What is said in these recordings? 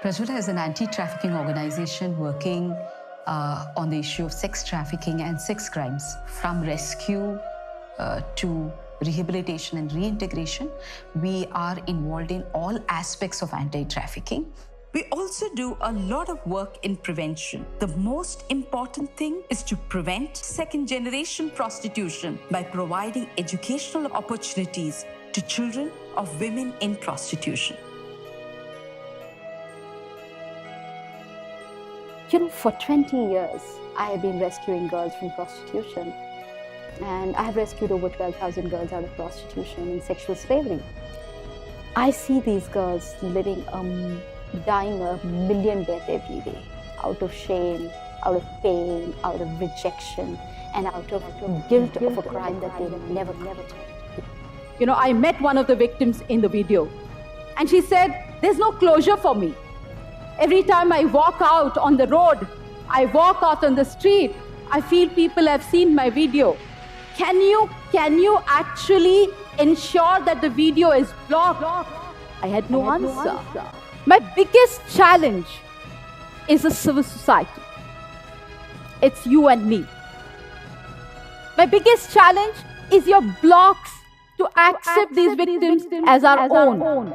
Prajwala is an anti-trafficking organization working on the issue of sex trafficking and sex crimes, from rescue to rehabilitation and reintegration. We are involved in all aspects of anti-trafficking. We also do a lot of work in prevention. The most important thing is to prevent second-generation prostitution by providing educational opportunities to children of women in prostitution. For 20 years, I have been rescuing girls from prostitution. And I have rescued over 12,000 girls out of prostitution and sexual slavery. I see these girls dying a million deaths every day, out of shame, out of pain, out of rejection, and out of guilt of a crime that they never committed. I met one of the victims in the video, and she said, "There's no closure for me. Every time I walk out on the road, I walk out on the street, I feel people have seen my video. Can you actually ensure that the video is blocked?" I had no answer. My biggest challenge is a civil society. It's you and me. My biggest challenge is your blocks to accept these victims as our own.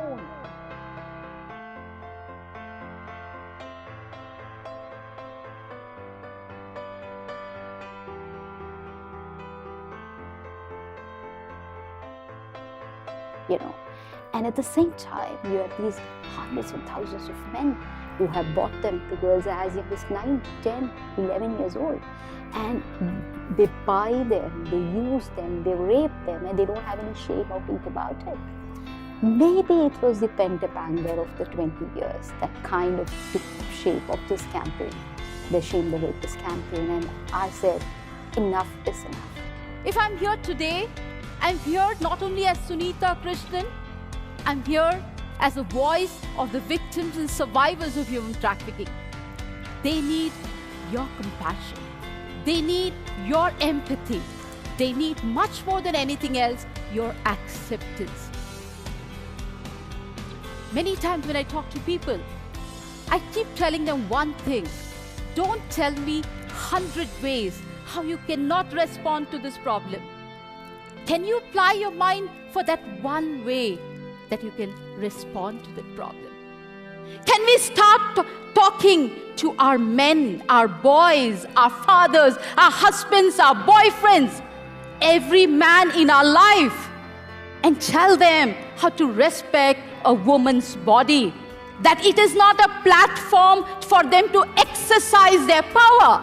And at the same time, you have these hundreds and thousands of men who have bought them to girls as young as 9, 10, 11 years old. And they buy them, they use them, they rape them, and they don't have any shame or guilt about it. Maybe it was the pent-up anger of the 20 years that kind of took shape of this campaign, the Shame the Rapist campaign, and I said, enough is enough. If I'm here today, I'm here not only as Sunitha Krishnan, I'm here as a voice of the victims and survivors of human trafficking. They need your compassion. They need your empathy. They need much more than anything else, your acceptance. Many times when I talk to people, I keep telling them one thing. Don't tell me 100 ways how you cannot respond to this problem. Can you apply your mind for that one way that you can respond to that problem? Can we start talking to our men, our boys, our fathers, our husbands, our boyfriends, every man in our life, and tell them how to respect a woman's body, that it is not a platform for them to exercise their power?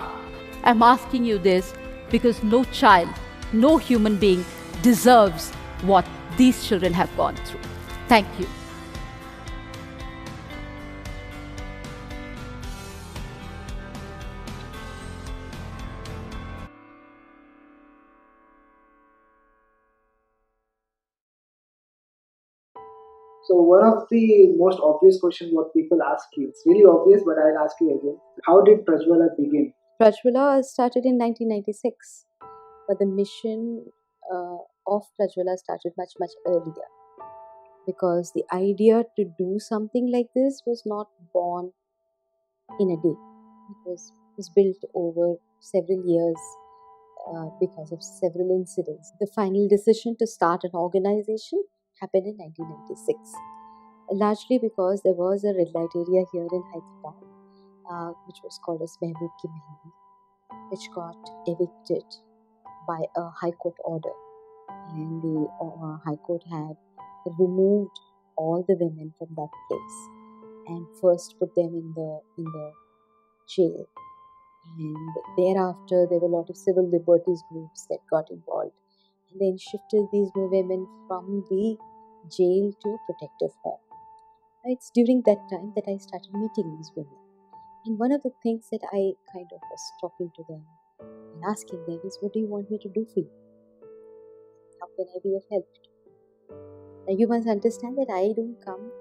I'm asking you this because no child, no human being deserves what these children have gone through. Thank you. So one of the most obvious questions what people ask you, it's really obvious, but I'll ask you again. How did Prajwala begin? Prajwala started in 1996, but the mission of Prajwala started much earlier, because the idea to do something like this was not born in a day. It was built over several years because of several incidents. The final decision to start an organization happened in 1996, largely because there was a red light area here in Hyderabad, which was called as Mehboob Ki Mehndi, which got evicted by a High Court order, and the High Court had removed all the women from that place and first put them in the jail, and thereafter there were a lot of civil liberties groups that got involved and then shifted these women from the jail to a protective home. It's during that time that I started meeting these women, and one of the things that I kind of was talking to them and asking them is, what do you want me to do for you? How can I be of help? Now you must understand that I don't come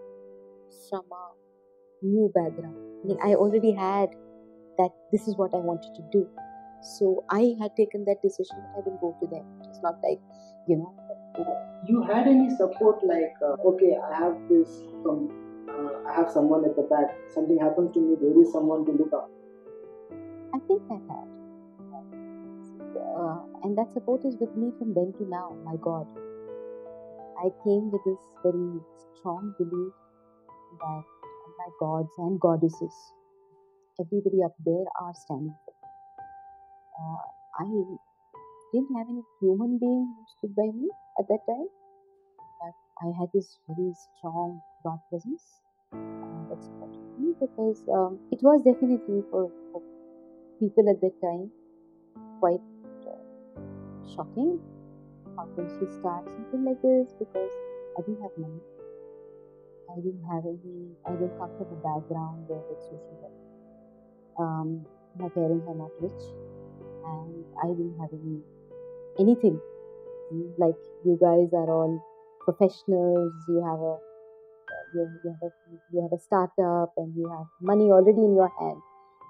from a new background. I already had that this is what I wanted to do. So I had taken that decision that I will go to them. It's not like, You had any support like, okay, I have this from I have someone at the back. Something happens to me, there is someone to look up. I think I had. And that support is with me from then to now, my God. I came with this very strong belief that my gods and goddesses, everybody up there are standing for me. I didn't have any human being who stood by me at that time, but I had this very strong God presence that supported me, because it was definitely for people at that time quite shocking. How can she start something like this? Because I didn't have money. I didn't come from a background with social help. My parents are not rich, and I didn't have anything. Like, you guys are all professionals. You have a startup, and you have money already in your hand,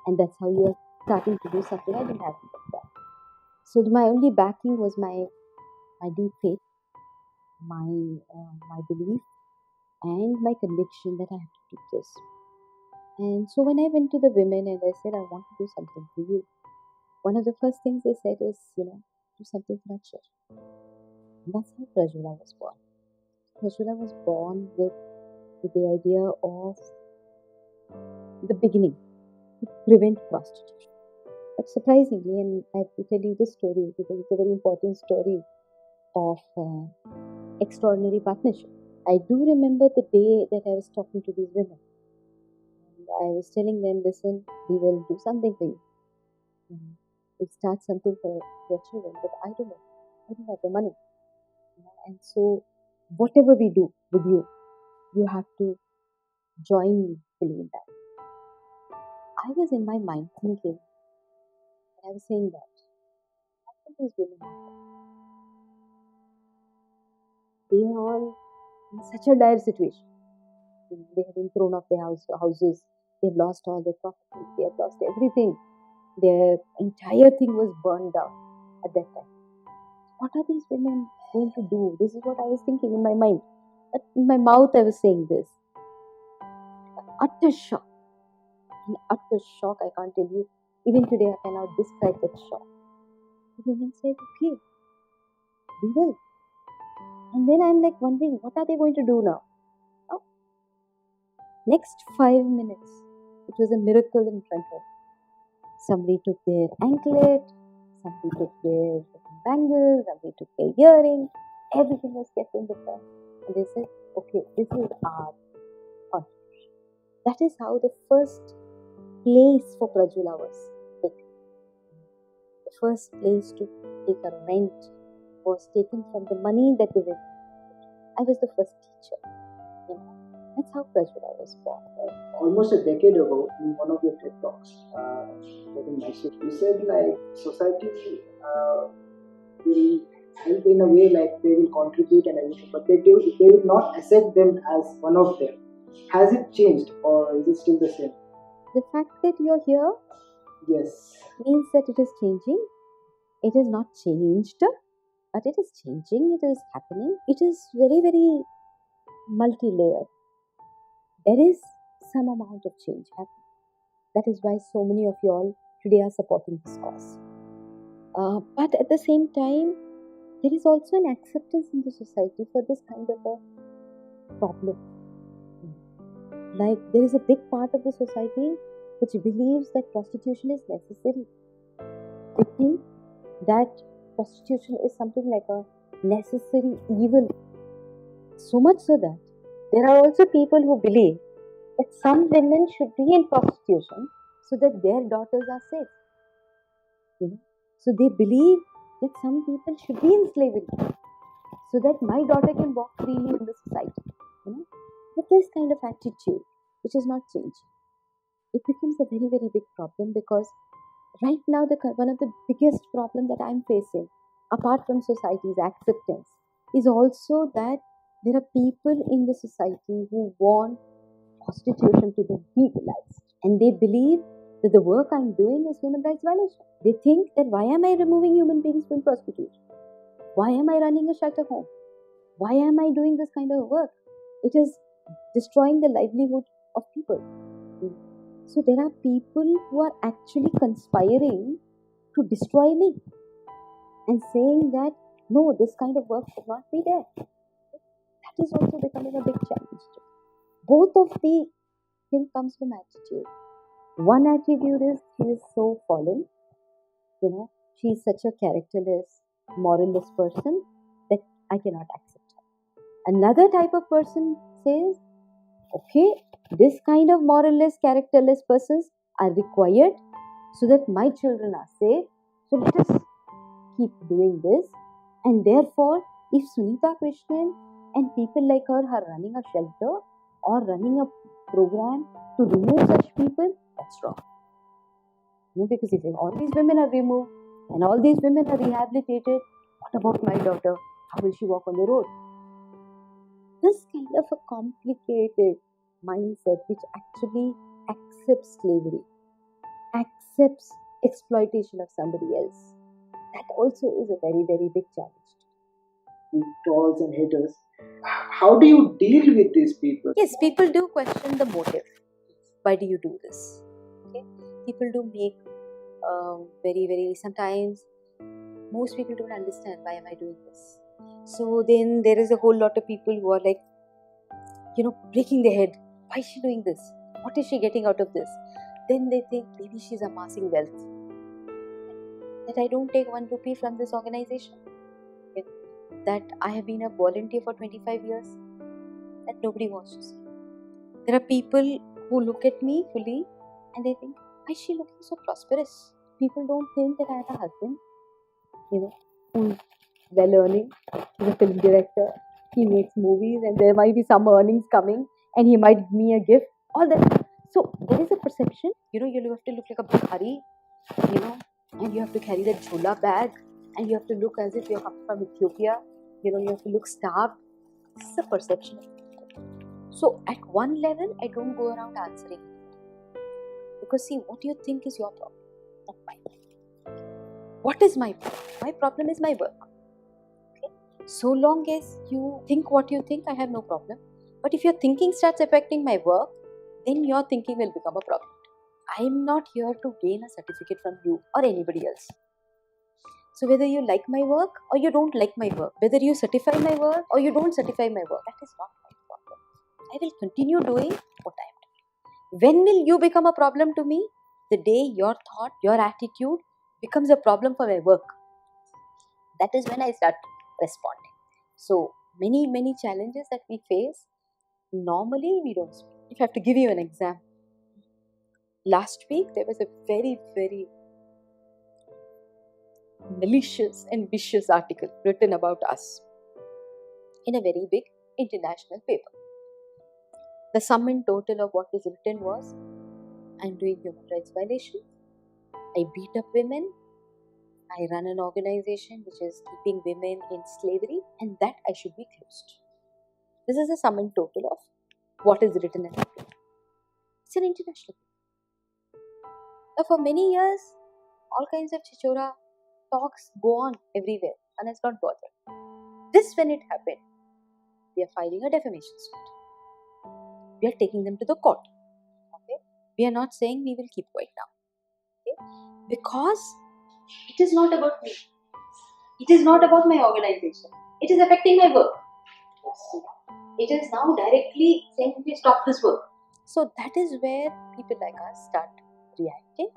and that's how you are starting to do something. I didn't have that. So my only backing was my deep faith, my belief, and my conviction that I have to do this. And so when I went to the women and I said, I want to do something for you, one of the first things they said is, do something for our church. And that's how Prajwala was born. Prajwala was born with the idea of the beginning to prevent prostitution. But surprisingly, and I have to tell you this story because it's a very important story of extraordinary partnership. I do remember the day that I was talking to these women. And I was telling them, listen, we will do something for you. We'll start something for your children, but I don't know. I don't have the money. And so whatever we do with you, you have to join me fully in that. I was in my mind thinking, and I was saying that, how can these women happen? They are all in such a dire situation. They have been thrown off their houses. They've lost all their property. They have lost everything. Their entire thing was burned down at that time. What are these women going to do? This is what I was thinking in my mind. But in my mouth, I was saying this. Utter shock. An utter shock, I can't tell you. Even today, I cannot describe that shock. The women said, okay, we will. And then I'm like wondering, what are they going to do now? Oh. Next 5 minutes, it was a miracle in front of me. Somebody took their anklet, somebody took their bangles, somebody took their earring. Everything was kept in the front. And they said, okay, this is our contribution. That is how the first place for Prajwala was taken. The first place to take a rent was taken from the money that they were. I was the first teacher. That's how Prajwala was born. Almost a decade ago, in one of your TED Talks, you said like society will help in a way, like they will contribute and everything, but they will not accept them as one of them. Has it changed, or is it still the same? The fact that you're here, yes, means that it is changing. It is not changed, but it is changing. It is happening. It is very, very multi-layered. There is some amount of change happening. That is why so many of you all today are supporting this cause. But at the same time, there is also an acceptance in the society for this kind of a problem. Like, there is a big part of the society which believes that prostitution is necessary. They think that prostitution is something like a necessary evil. So much so that there are also people who believe that some women should be in prostitution so that their daughters are safe. So they believe that some people should be in slavery so that my daughter can walk freely in the society. With this kind of attitude, which is not changing, it becomes a very, very big problem, because right now one of the biggest problems that I'm facing, apart from society's acceptance, is also that there are people in the society who want prostitution to be legalized, and they believe that the work I'm doing is human rights violation. They think that, why am I removing human beings from prostitution? Why am I running a shelter home? Why am I doing this kind of work? It is destroying the livelihood of people. So there are people who are actually conspiring to destroy me and saying that no, this kind of work should not be there. That is also becoming a big challenge. Both of the things comes from attitude. One attitude is she is so fallen, she is such a characterless, moralless person that I cannot accept her. Another type of person says, okay, this kind of moralless, characterless persons are required so that my children are safe. So let us keep doing this. And therefore, if Sunitha Krishnan and people like her are running a shelter or running a program to remove such people, that's wrong. Because if all these women are removed and all these women are rehabilitated, what about my daughter? How will she walk on the road? This kind of a complicated mindset which actually accepts slavery, accepts exploitation of somebody else, that also is a very, very big challenge. Trolls and haters. How do you deal with these people? Yes, people do question the motive. Why do you do this? Okay, people do make very, very, sometimes most people don't understand why am I doing this. So then there is a whole lot of people who are like, breaking their head. Why is she doing this? What is she getting out of this? Then they think maybe she's amassing wealth. That I don't take 1 rupee from this organization. That I have been a volunteer for 25 years. That nobody wants to see. There are people who look at me fully and they think, why is she looking so prosperous? People don't think that I have a husband, who's well earning. He's a film director. He makes movies and there might be some earnings coming and he might give me a gift. All that. So there is a perception, you have to look like a bhikari, and you have to carry that jhola bag and you have to look as if you're from Ethiopia. You have to look starved. This is a perception. So at one level, I don't go around answering. Because see, what you think is your problem, not mine. What is my problem? My problem is my work. Okay? So long as you think what you think, I have no problem. But if your thinking starts affecting my work, then your thinking will become a problem. I am not here to gain a certificate from you or anybody else. So whether you like my work or you don't like my work, whether you certify my work or you don't certify my work, that is not my problem. I will continue doing what I am doing. When will you become a problem to me? The day your thought, your attitude becomes a problem for my work. That is when I start responding. So many, many challenges that we face, normally we don't speak. If I have to give you an example, last week there was a very, very malicious and vicious article written about us in a very big international paper. The sum and total of what was written was, I'm doing human rights violations, I beat up women, I run an organization which is keeping women in slavery, and that I should be closed. This is the sum and total of what is written in the paper. It's an international paper. Now for many years, all kinds of chichora talks go on everywhere and it's not bothered. This when it happened, we are filing a defamation suit. We are taking them to the court. Okay? We are not saying we will keep quiet now. Okay? Because it is not about me. It is not about my organization. It is affecting my work. It is now directly saying we stop this work. So that is where people like us start reacting.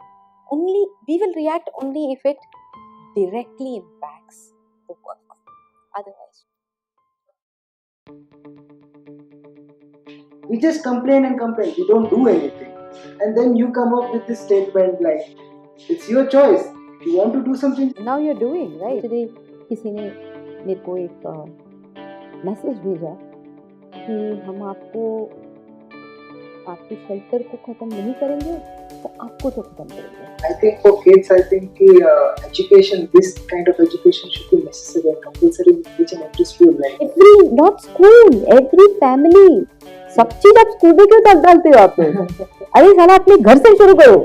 We will react only if it directly impacts the work. Otherwise, we just complain and complain. We don't do anything. And then you come up with this statement like, it's your choice. If you want to do something. Now you're doing, right? Today, किसी ने मेरे को एक message भेजा कि हम आपके shelter को खत्म नहीं करेंगे, तो आपको तो खत्म करेंगे. I think for kids, education, this kind of education should be necessary and compulsory in each and every school. Right? Not school, every family. सब चीज आप स्कूल में क्यों तक डालते हो आप? अरे साला अपने घर से शुरू करो.